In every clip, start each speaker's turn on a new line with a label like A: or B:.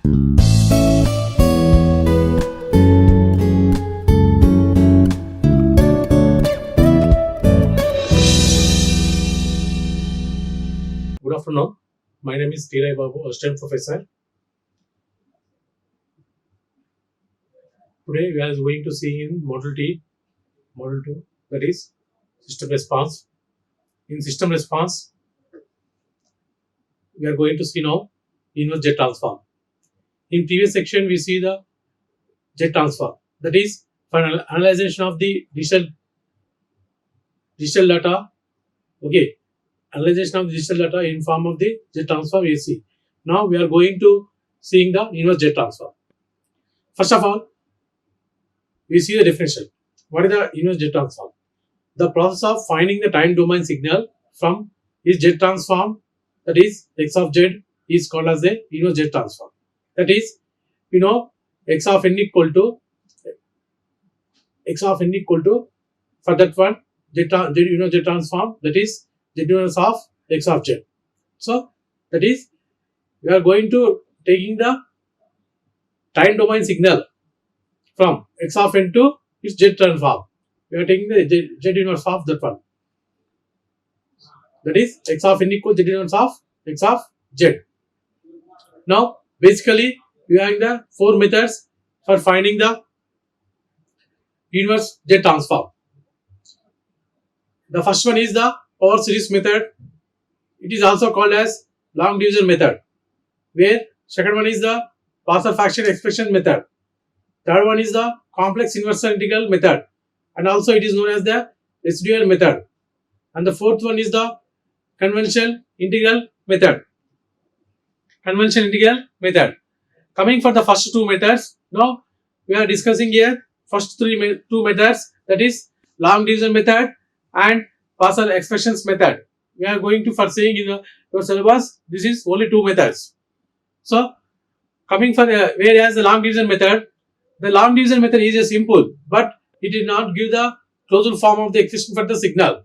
A: Good afternoon. My name is Ravi Babu, Assistant Professor. Today we are going to see in Model 2, that is System Response. In System Response, we are going to see now inverse jet transform. In previous section, we see the jet transform. That is for analyzation of the digital data. Okay, analyzation of the digital data in form of the jet transform AC. Now we are going to seeing the inverse jet transform. First of all, we see the definition. What is the inverse jet transform? The process of finding the time domain signal from its jet transform, that is x of z, is called as the inverse jet transform. That is, x of n equal to for that one jet transform, that is z inverse of x of z. So that is, we are going to taking the time domain signal from x of n to its z transform. We are taking the z inverse of that one. That is x of n equals z inverse of x of z. Now basically we are having the four methods for finding the inverse jet transform. The first one is the power series method. It is also called as long division method. Where second one is the partial fraction expression method. Third one is the complex inverse integral method, and also it is known as the residual method. And the fourth one is the conventional integral method. Coming for the first two methods, now we are discussing here first two methods, that is long division method and partial expressions method. We are going to for saying in your syllabus, this is only two methods. So coming for whereas the long division method is a simple, but it did not give the closed form of the expression for the signal.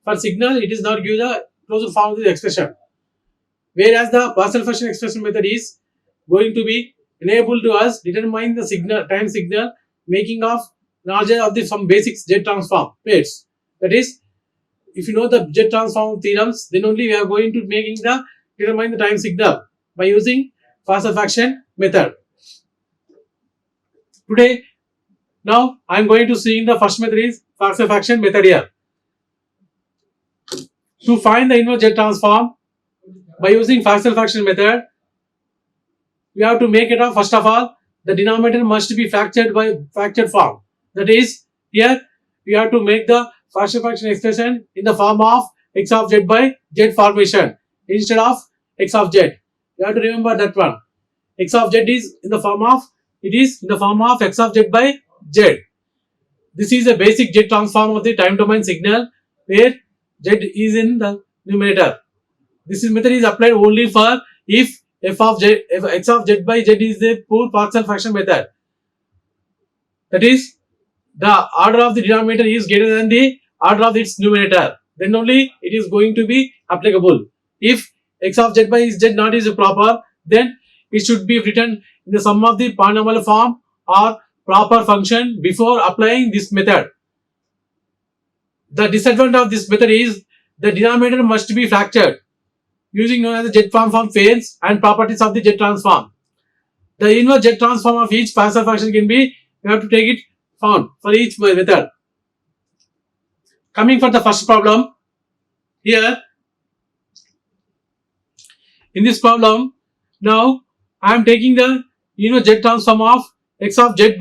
A: For signal, it is not give the closed form of the expression. Whereas the partial fraction expression method is going to be enable to us determine the time signal making of knowledge of the some basics jet transform pairs. That is, if you know the jet transform theorems, then only we are going to determine the time signal by using partial fraction method. Today, now I am going to see the first method is partial fraction method here. To find the inverse jet transform by using partial fraction method, we have to make it up. First of all, the denominator must be fractured by fractured form. That is, here we have to make the partial fraction expression in the form of x of z by z formation instead of x of z. You have to remember that one. X of z is in the form of x of z by z. This is a basic z transform of the time domain signal where z is in the numerator. This method is applied only for if x of z by z is the pure partial fraction method. That is, the order of the denominator is greater than the order of its numerator. Then only it is going to be applicable. If x of z by z not is proper, then it should be written in the sum of the polynomial form or proper function before applying this method. The disadvantage of this method is the denominator must be fractured using known as the jet transform pairs and properties of the jet transform. The inverse jet transform of each partial fraction can be, you have to take it found for each method. Coming for the first problem, here in this problem, now I am taking the inverse jet transform of x of z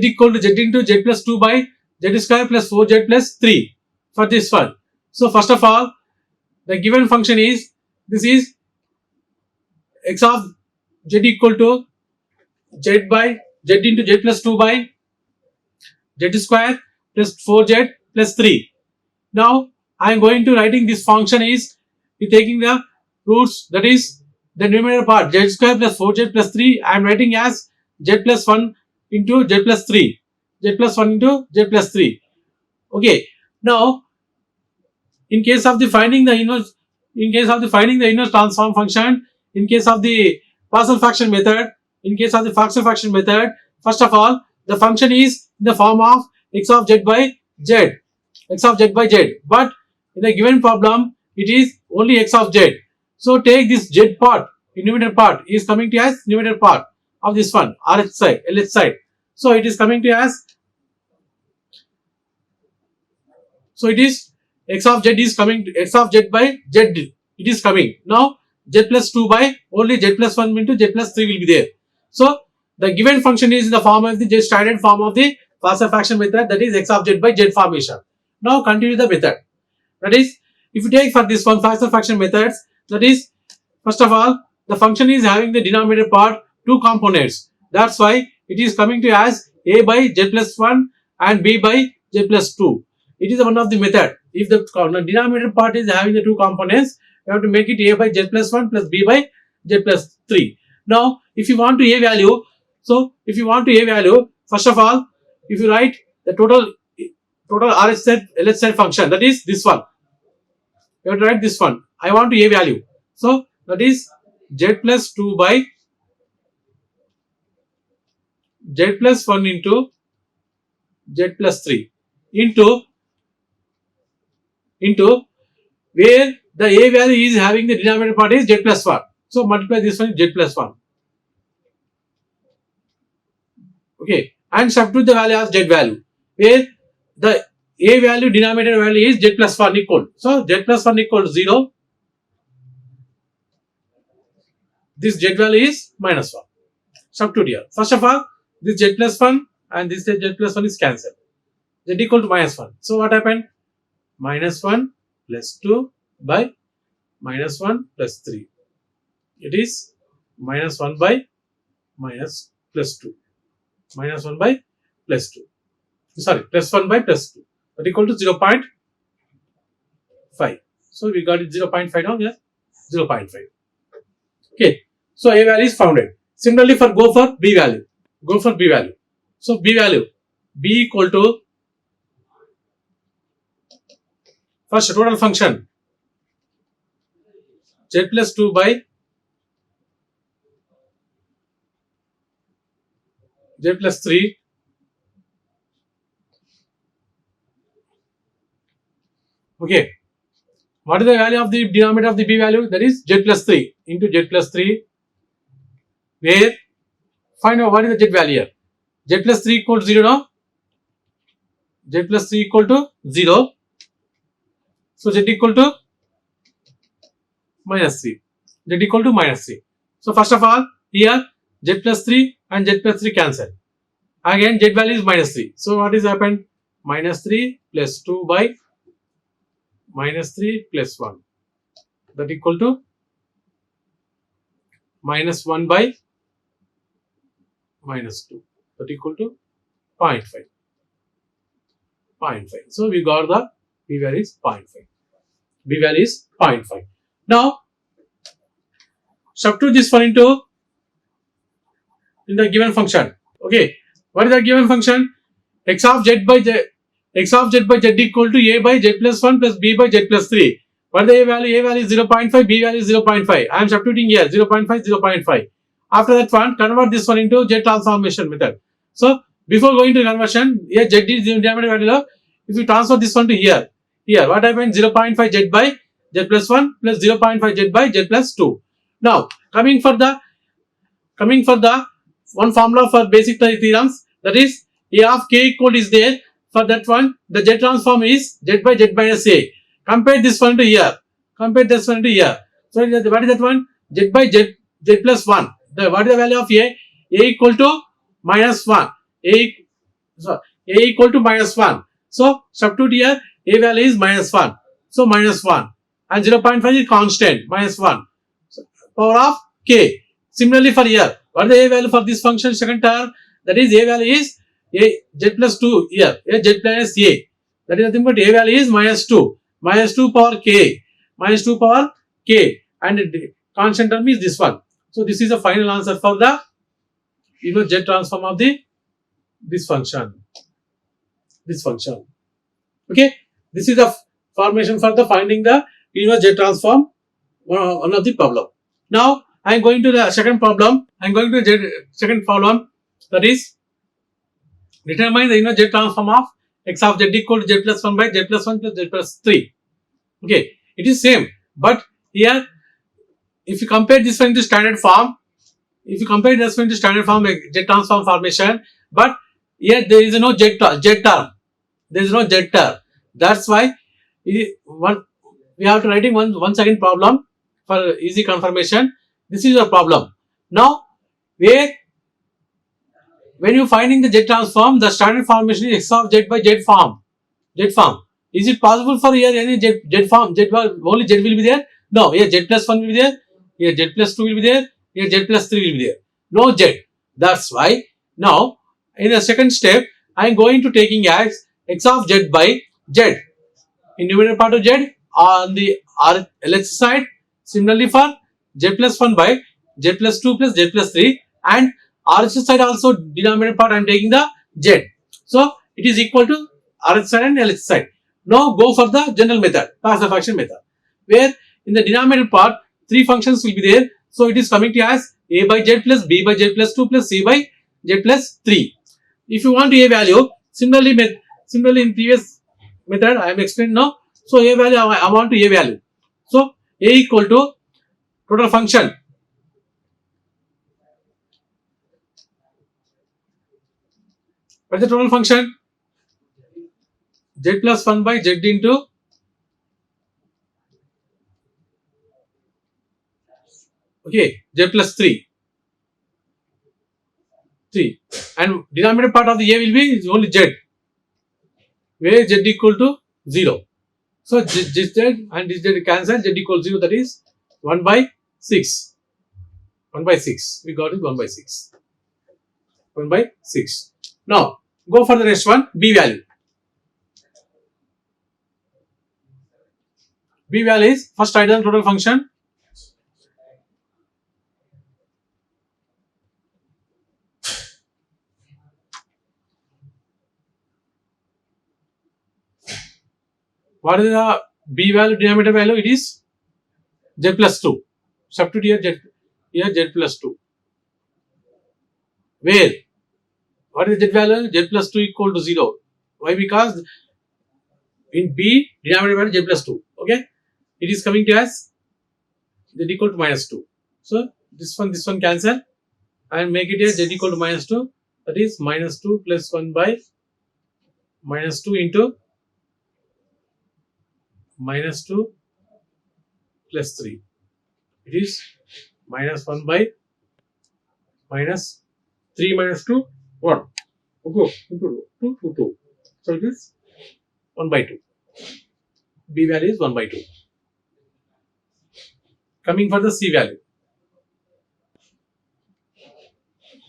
A: equal to z into z plus 2 by z square plus 4z plus 3 for this one. So first of all, the given function is, this is x of z equal to z into z plus 2 by z square plus 4z plus 3. Now I am going to writing this function is taking the roots, that is the numerator part z square plus 4z plus 3. I am writing as z plus 1 into z plus 3. Okay. Now in case of the finding the inverse transform function, in case of the partial fraction method, in case of the partial fraction method, first of all, the function is in the form of x of z by z, x of z by z. But in the given problem, it is only x of z. So take this z part, numerator part is coming to as numerator part of this one, RH side, LH side. So it is coming to as, so it is x of z is coming to x of z by z. It is coming. Now z plus 2 by only z plus 1 into z plus 3 will be there. So the given function is in the form of the standard form of the partial fraction method, that is x of z by z formation. Now continue the method. That is, if you take for this one partial fraction methods, that is, first of all, the function is having the denominator part two components. That's why it is coming to as a by z plus 1 and b by z plus 2. It is one of the method. If the denominator part is having the two components, you have to make it a by z plus 1 plus b by z plus 3. Now, if you want to a value, so if you want to a value, first of all, if you write the total RH set, LH set function, that is this one. You have to write this one. I want to a value. So that is z plus 2 by z plus 1 into z plus 3 into where the a value is having the denominator part is z plus 1. So multiply this one with z plus 1. Okay, and substitute the value as z value, where the a value denominator value is z plus 1 equal. So z plus 1 equals 0. This z value is minus 1. Substitute here. First of all, this z plus 1 and this z plus 1 is cancelled. Z equal to minus 1. So what happened? Minus 1 plus 2 by minus 1 plus 3. It is minus 1 by minus plus 2. Minus 1 by plus 2. Sorry, plus 1 by plus 2. That equal to 0.5. So we got it 0.5 now. Yes, 0.5. Okay. So a value is founded. Similarly, go for b value. Go for b value. So b value, b equal to first total function z plus 2 by z plus 3 okay. What is the value of the denominator of the b value? That is z plus 3 into z plus 3, where find out what is the z value here. Z plus 3 equal to 0 now. Z plus 3 equal to 0. So z equal to minus 3. Z equal to minus 3. So first of all, here z plus 3 and z plus 3 cancel. Again z value is minus 3. So what is happened? Minus 3 plus 2 by minus 3 plus 1. That equal to minus 1 by minus 2. That equal to 0.5. 0.5. So we got the b value is 0.5. B value is 0.5. Now substitute this one into in the given function. Okay, what is the given function? X of z by z equal to a by z plus 1 plus b by z plus 3. What is the a value? A value is 0.5, b value is 0.5. I am substituting here 0.5, 0.5. After that one, convert this one into z transformation method. So before going to conversion, here z is the denominator value. If you transfer this one to here, what happens? 0.5 z by z plus 1 plus 0.5 z by z plus 2. Now coming for the one formula for basic theorems, that is a of k equal is there. For that one, the z transform is z by z minus a. Compare this one to here. So what is that one? Z by z plus 1. What is the value of a? A equal to minus 1. A equal to minus 1. So substitute here, a value is minus 1. So minus 1. And 0.5 is constant, minus 1. So, power of k. Similarly for here, what is the a value for this function second term? That is a value is a z plus 2 here, a z minus a. That is nothing but a value is minus 2. Minus 2 power k. Minus 2 power k. And constant term is this one. So this is the final answer for the z transform of this function. Okay. This is the formation for the finding the z transform, one of the problem. Now I am going to the second problem. I am going to the second problem, that is determine the Z transform of x of z equal to z plus 1 by z plus 1 plus z plus 3. Okay, it is same, but here if you compare this one to standard form, like Z transform formation, but here there is no Z term. There is no Z term. That's why we have to writing one second problem for easy confirmation. This is a problem. Now, where when you finding the Z transform, the standard formation is x of z by z form. Z form. Is it possible for here any Z form? Only Z will be there? No. Here Z plus 1 will be there. Here Z plus 2 will be there. Here Z plus 3 will be there. No Z. That's why now in the second step I am going to taking as x of z by z. In numerator part of z on the LHS side. Similarly for z plus 1 by z plus 2 plus z plus 3, and RHS side also denominator part I am taking the z. So it is equal to RHS side and LHS side. Now go for the general method, partial fraction method, where in the denominator part 3 functions will be there. So it is coming to as a by z plus b by z plus 2 plus c by z plus 3. If you want a value, similarly in previous method I am explaining now. So a value I want to a value. So a equal to total function. What is the total function? Z plus 1 by z into z plus 3, and denominator part of the a will be only z, where z equal to 0. So this z and this z cancel, z equal to 0, that is 1 by 6. 1 by 6. We got it 1 by 6. 1 by 6. Now go for the next one, b value. B value is first write down total function. What is the B value, denominator value? It is z plus 2. Substitute here z plus 2. Where? What is z value? Z plus 2 equal to 0. Why? Because in B, denominator value z plus 2. Okay? It is coming to as z equal to minus 2. So this one cancel and make it as z equal to minus 2. That is minus 2 plus 1 by minus 2 into minus 2 plus 3. It is minus 1 by minus 3 minus 2, 1. Okay, 2. So it is 1 by 2. B value is 1 by 2. Coming for the C value.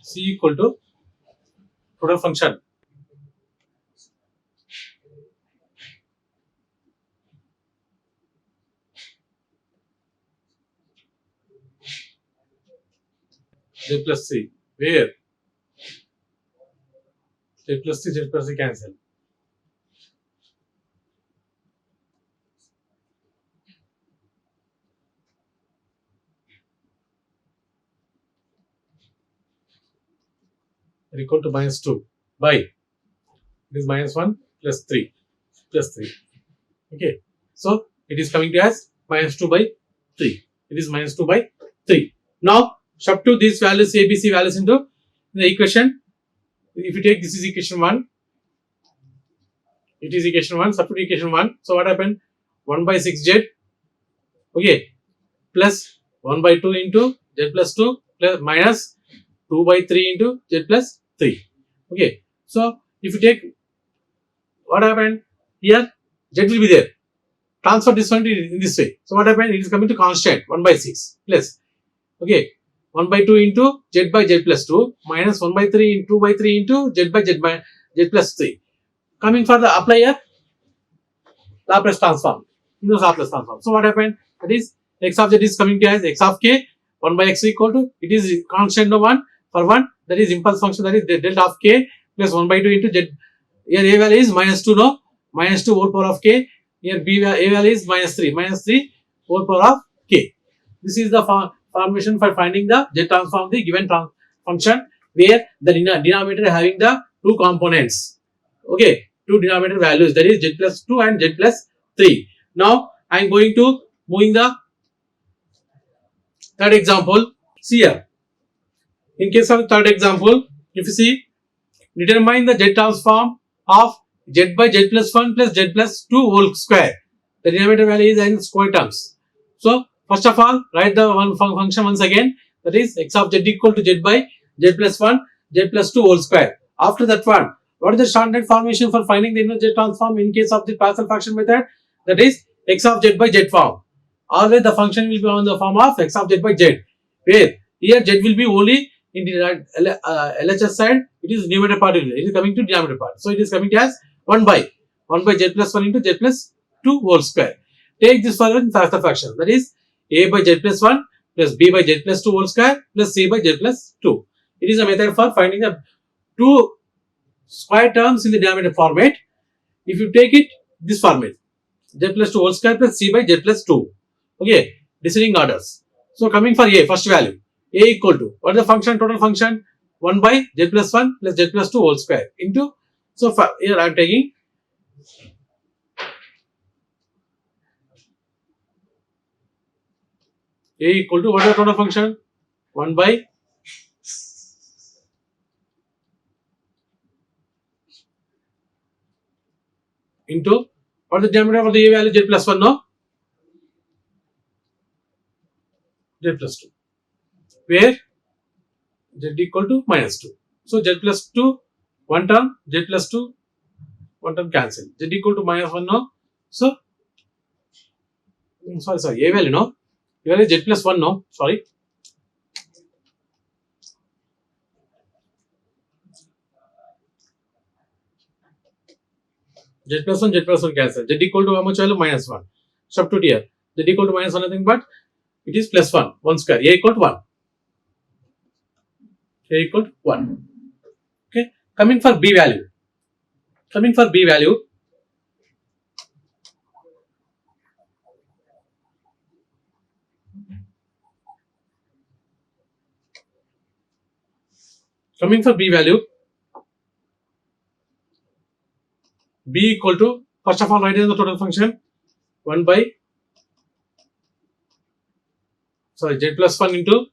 A: C equal to total function. Z plus C. Where? Z plus C cancel. Equal to minus 2 by, it is minus 1 plus 3 plus 3. Okay. So it is coming to as minus 2 by 3. It is minus 2 by 3. Now substitute these values, A, B, C values into the equation. If you take this is equation 1, it is equation 1, substitute equation 1. So what happened? 1 by 6z, okay, plus 1 by 2 into z plus 2 plus minus 2 by 3 into z plus 3. Okay. So if you take, what happened? Here z will be there. Transfer this one in this way. So what happened? It is coming to constant 1 by 6 plus, okay, 1 by 2 into z by z plus 2 minus 1 by 3 into 2 by 3 into z by z plus 3. Coming for the apply here, Laplace transform. Laplace transform. So what happened? That is x of z is coming to as x of k, 1 by x equal to, it is constant no 1 for 1, that is impulse function, that is the delta of k plus 1 by 2 into z. Here a value is minus 2, no, minus 2 whole power of k. Here b a value is minus 3 whole power of k. This is the formation for finding the Z transform of the given function where the denominator having the two components. Okay, two denominator values, that is Z plus 2 and Z plus 3. Now I am going to moving the third example. See here. In case of third example, if you see, determine the Z transform of Z by Z plus 1 plus Z plus 2 whole square. The denominator value is in square terms. So, first of all, write the one function once again, that is x of z equal to z by z plus 1, z plus 2 whole square. After that one, what is the standard formation for finding the inner Z transform in case of the partial fraction method? That is x of z by z form. Always the function will be on the form of x of z by z, where here z will be only in the LHS side, it is numerator part, it is coming to denominator part. So, it is coming as 1 by z plus 1 into z plus 2 whole square. Take this further in partial fraction, that is a by z plus 1 plus b by z plus 2 whole square plus c by z plus 2. It is a method for finding the two square terms in the denominator format. If you take it this format, z plus 2 whole square plus c by z plus 2. Okay, descending orders. So, coming for a, first value, a equal to, what is the function, total function? 1 by z plus 1 plus z plus 2 whole square into, so here I am taking a equal to, what is the total function? 1 by into, what is the denominator for the a value? Z plus 1, no? Z plus 2. Where z equal to minus 2. So, z plus 2, one term, z plus 2, one term cancel. Z equal to minus 1, no? So, sorry, a value, no? A value z plus 1, no? Sorry. Z plus 1 cancel. Z equal to how much value? Minus 1. Substitute here. Z equal to minus 1, nothing but it is plus 1. 1 square. A equal to 1. A equal to 1. Okay. Coming for B value. Coming for B value. Coming for B value. B equal to, first of all, write in the total function 1 by, sorry, z plus 1 into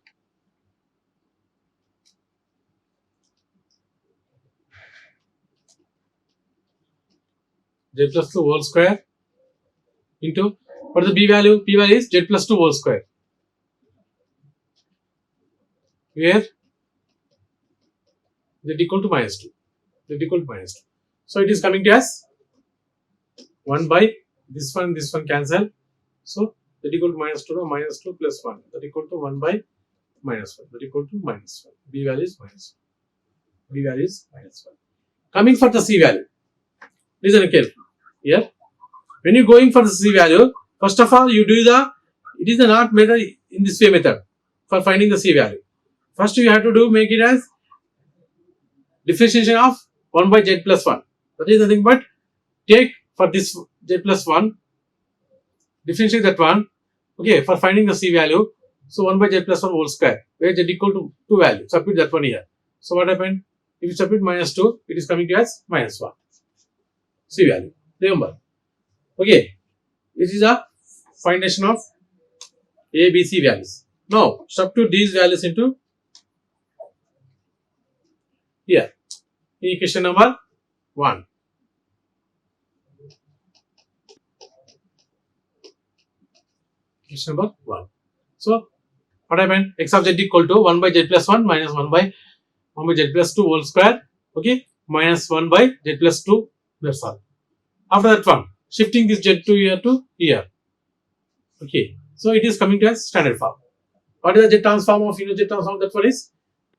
A: z plus 2 whole square into, what is the B value? B value is z plus 2 whole square. Where z equal to minus 2. Z equal to minus 2. So, it is coming to as 1 by this one cancel. So, z equal to minus 2, no, minus 2 plus 1. That equal to 1 by minus 1. That equal to minus 1. B value is minus 1. B value is minus 1. Coming for the C value. Listen carefully. Here, when you going for the C value, first of all, you do the, it is the not method in this way method for finding the C value. First, you have to do, make it as differentiation of 1 by z plus 1. That is nothing but take for this z plus 1, differentiate that one, okay, for finding the C value. So, 1 by z plus 1 whole square, where z equal to 2 value, substitute that one here. So, what happened? If you substitute minus 2, it is coming to as minus 1. C value. Remember. Okay. This is a findation of A, B, C values. Now, substitute these values into here. Equation number 1. Equation number 1. So, what happened? X of z equal to 1 by z plus 1 minus 1 by z plus 2 whole square. Okay. Minus 1 by z plus 2. That's all. After that one, shifting this z to here. Okay. So, it is coming to a standard form. What is the z transform of unit z transform? That one is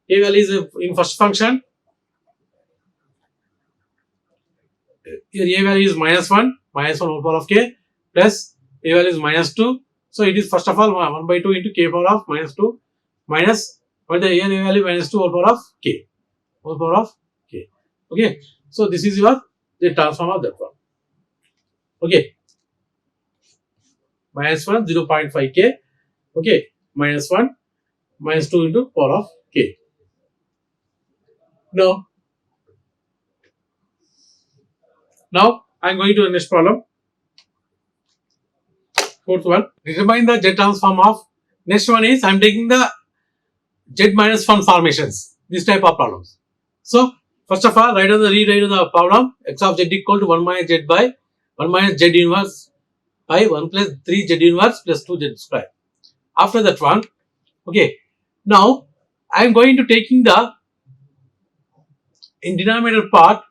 A: A value is in first function. Here A value is minus 1 whole power of k plus A value is minus 2. So, it is first of all 1 by 2 into k power of minus 2 minus, what is the A value? Minus 2 whole power of k. Whole power of k. Okay. So, this is your the transform of that one. Okay. Minus 1, 0.5 k. Okay. Minus 1 minus 2 into power of k. Now I am going to the next problem. Fourth one. Determine the Z transform of. Next one is I am taking the Z minus 1 formations. This type of problems. So first of all, rewrite the problem. X of Z equal to 1 minus Z by 1 minus Z inverse by 1 plus 3 Z inverse plus 2 Z square. After that one, okay. Now I am going to taking the in denominator part.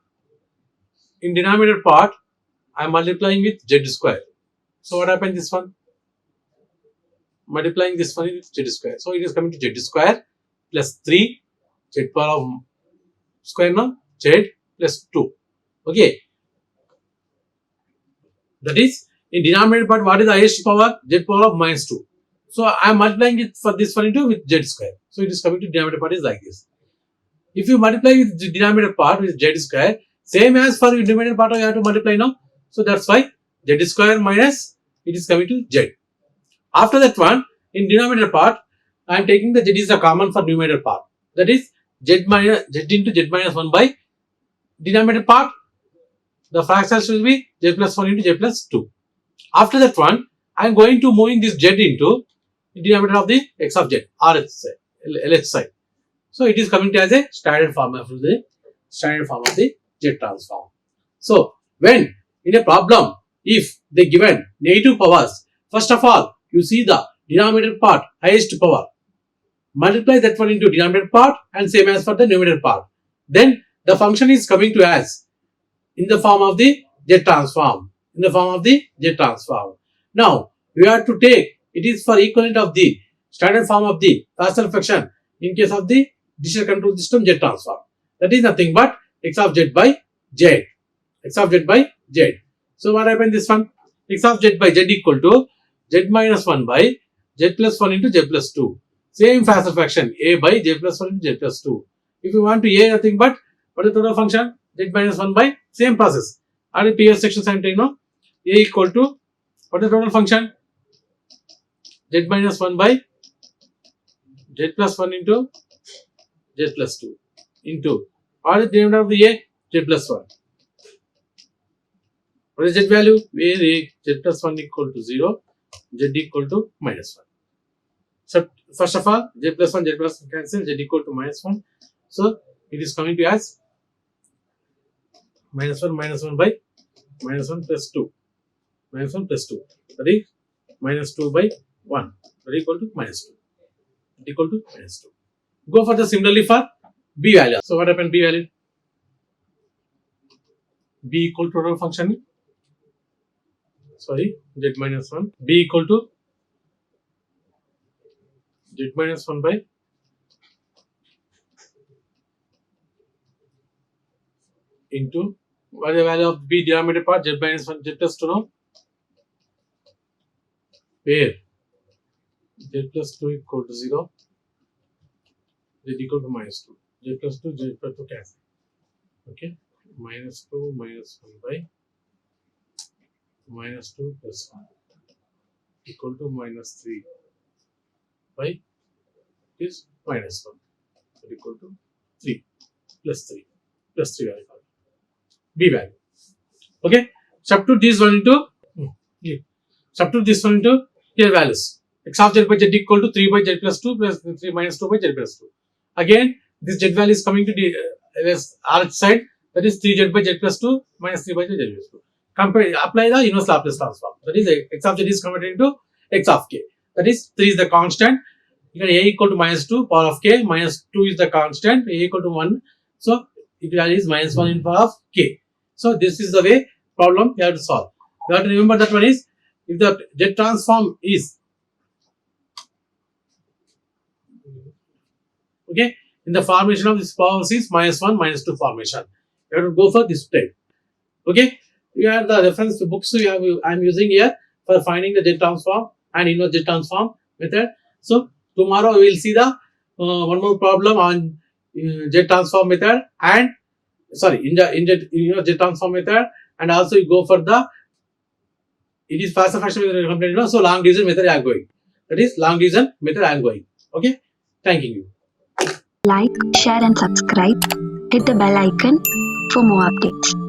A: I am multiplying with Z square. So what happened this one? Multiplying this one with Z square. So it is coming to Z square plus 3 Z power of square now Z plus 2. Okay. That is in denominator part, what is the highest power? Z power of minus 2. So I am multiplying it for this one into with Z square. So it is coming to denominator part is like this. If you multiply with the denominator part with Z square, same as for the denominator part you have to multiply now. So that's why Z square minus it is coming to Z. After that one, in denominator part, I am taking the Z is the common for numerator part. That is Z into Z minus 1 by denominator part. The fractions will be Z plus 1 into Z plus 2. After that one, I am going to moving this Z into the denominator of the X of Z, RH side, LH side. So it is coming to as a standard form of the Z transform. So when in a problem, if they given negative powers, first of all, you see the denominator part, highest power. Multiply that one into denominator part and same as for the numerator part. Then the function is coming to as in the form of the Z transform. Now we have to take it is for equivalent of the standard form of the partial fraction in case of the decision control system Z transform. That is nothing but X of Z by Z. So what happened this one? X of Z by Z equal to Z minus 1 by Z plus 1 into Z plus 2. Same partial fraction A by Z plus 1 into Z plus 2. If you want to A nothing but what is the total function? Z minus 1 by same process. And in previous sections I am taking now A equal to what is the total function? Z minus 1 by Z plus 1 into Z plus 2 into what is the denominator of the A? Z plus 1. What is Z value? Where A Z plus 1 equal to 0, Z equal to minus 1. So first of all, Z plus 1 cancel, Z equal to minus 1. So it is coming to as minus 1 by minus 1 plus 2. That is minus 2 by 1. That is equal to minus 2. Go for the similarly for B value. So what happened B value? B equal to total function. Sorry, Z minus 1. B equal to Z minus 1 by into what is the value of B denominator part? Z minus 1, Z plus 2 now. Where Z plus 2 equal to 0, Z equal to minus 2. Z plus 2, Z plus 2 cancel. Okay, minus 2 minus 1 by minus 2 plus 1 equal to minus 3 by is minus 1 equal to 3 plus 3 value. B value. Okay, substitute this one into here values. X of Z by Z equal to 3 by Z plus 2 plus 3 minus 2 by Z plus 2. Again, this Z value is coming to the RH side, that is 3Z by Z plus 2 minus 3 by Z plus 2. Apply the inverse Laplace transform. That is X of Z is converted into X of K. That is 3 is the constant. You can A equal to minus 2 power of K, minus 2 is the constant, A equal to 1. So it value is minus 1 in power of K. So this is the way problem you have to solve. You have to remember that one is if the Z transform is okay in the formation of this power is minus 1 minus 2 formation. You have to go for this type. Okay, you have the reference books I am using here for finding the Z transform and inverse Z transform method. So tomorrow we will see the one more problem on Z transform method and in the Z transform method, and also you go for the it is partial fraction method completed. So long division method I am going. That is long division method I am going. Okay. Thanking you.
B: Like, share and subscribe. Hit the bell icon for more updates.